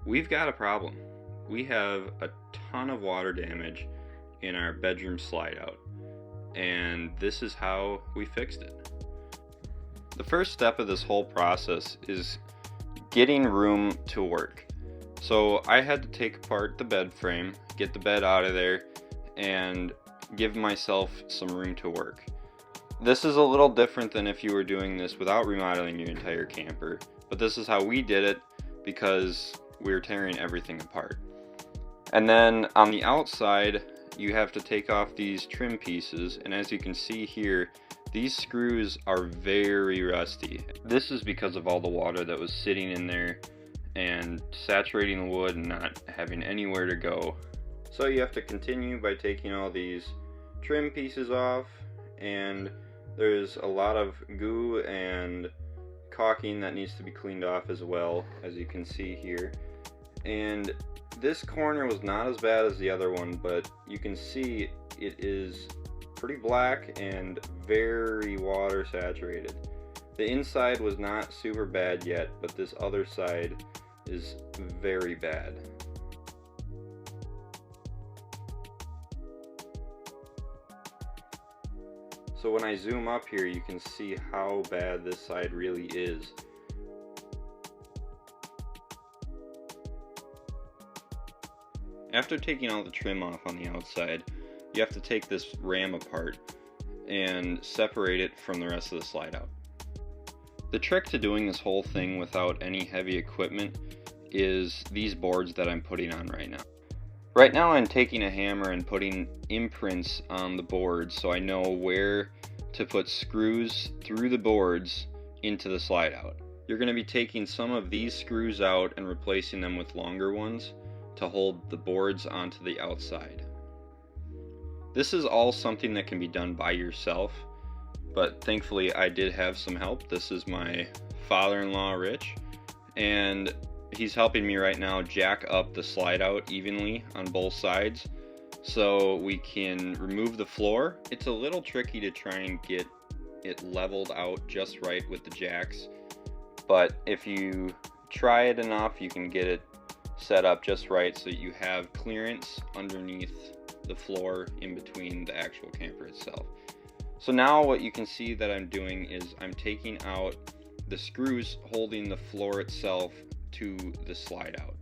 We've got a problem. We have a ton of water damage in our bedroom slide out, and this is how we fixed it. The first step of this whole process is getting room to work. So I had to take apart the bed frame, get the bed out of there, and give myself some room to work. This is a little different than if you were doing this without remodeling your entire camper, but this is how we did it because we were tearing everything apart. And then on the outside, you have to take off these trim pieces, and as you can see here, these screws are very rusty. This is because of all the water that was sitting in there and saturating the wood and not having anywhere to go. So you have to continue by taking all these trim pieces off, and there's a lot of goo and caulking that needs to be cleaned off as well, as you can see here. And this corner was not as bad as the other one, but you can see it is pretty black and very water saturated. The inside was not super bad yet, but this other side is very bad. So when I zoom up here, you can see how bad this side really is. After taking all the trim off on the outside, you have to take this ram apart and separate it from the rest of the slide out. The trick to doing this whole thing without any heavy equipment is these boards that I'm putting on right now. Right now I'm taking a hammer and putting imprints on the boards so I know where to put screws through the boards into the slide out. You're going to be taking some of these screws out and replacing them with longer ones to hold the boards onto the outside. This is all something that can be done by yourself, but thankfully I did have some help. This is my father-in-law, Rich, and he's helping me right now jack up the slide out evenly on both sides so we can remove the floor. It's a little tricky to try and get it leveled out just right with the jacks, but if you try it enough, you can get it set up just right so you have clearance underneath the floor in between the actual camper itself. So now what you can see that I'm doing is I'm taking out the screws holding the floor itself to the slide out.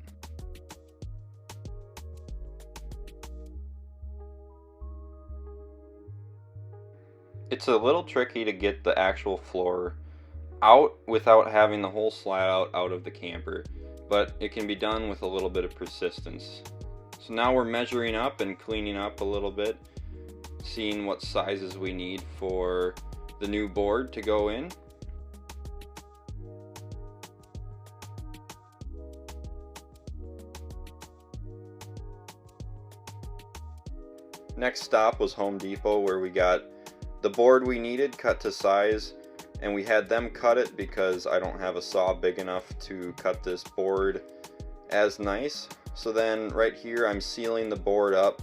It's a little tricky to get the actual floor out without having the whole slide out of the camper, but it can be done with a little bit of persistence. So now we're measuring up and cleaning up a little bit, seeing what sizes we need for the new board to go in. Next stop was Home Depot, where we got the board we needed cut to size, and we had them cut it because I don't have a saw big enough to cut this board as nice. So then right here I'm sealing the board up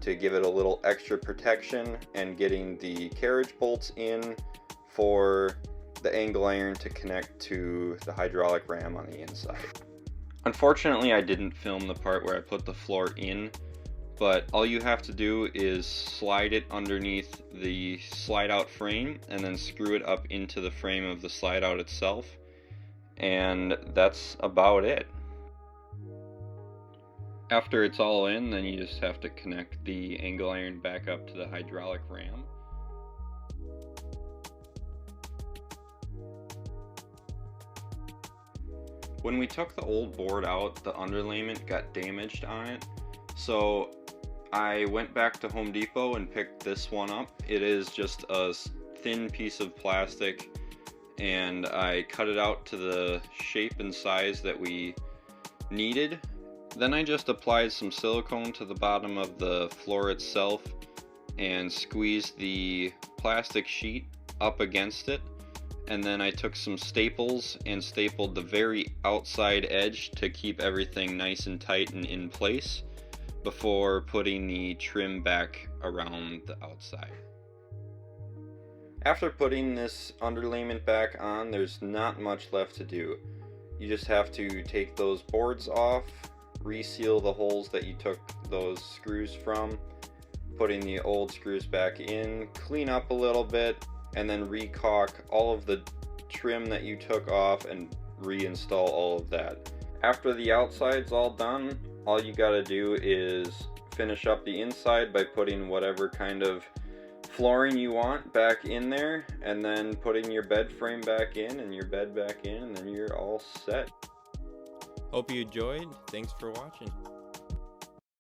to give it a little extra protection and getting the carriage bolts in for the angle iron to connect to the hydraulic ram on the inside. Unfortunately, I didn't film the part where I put the floor in, but all you have to do is slide it underneath the slide out frame and then screw it up into the frame of the slide out itself, and that's about it. After it's all in, then you just have to connect the angle iron back up to the hydraulic ram. When we took the old board out, the underlayment got damaged on it, so I went back to Home Depot and picked this one up. It is just a thin piece of plastic, and I cut it out to the shape and size that we needed. Then I just applied some silicone to the bottom of the floor itself and squeezed the plastic sheet up against it, and then I took some staples and stapled the very outside edge to keep everything nice and tight and in place before putting the trim back around the outside. After putting this underlayment back on, there's not much left to do. You just have to take those boards off, reseal the holes that you took those screws from, putting the old screws back in, clean up a little bit, and then recaulk all of the trim that you took off and reinstall all of that. After the outside's all done, all you gotta do is finish up the inside by putting whatever kind of flooring you want back in there, and then putting your bed frame back in and your bed back in, and then you're all set. Hope you enjoyed. Thanks for watching.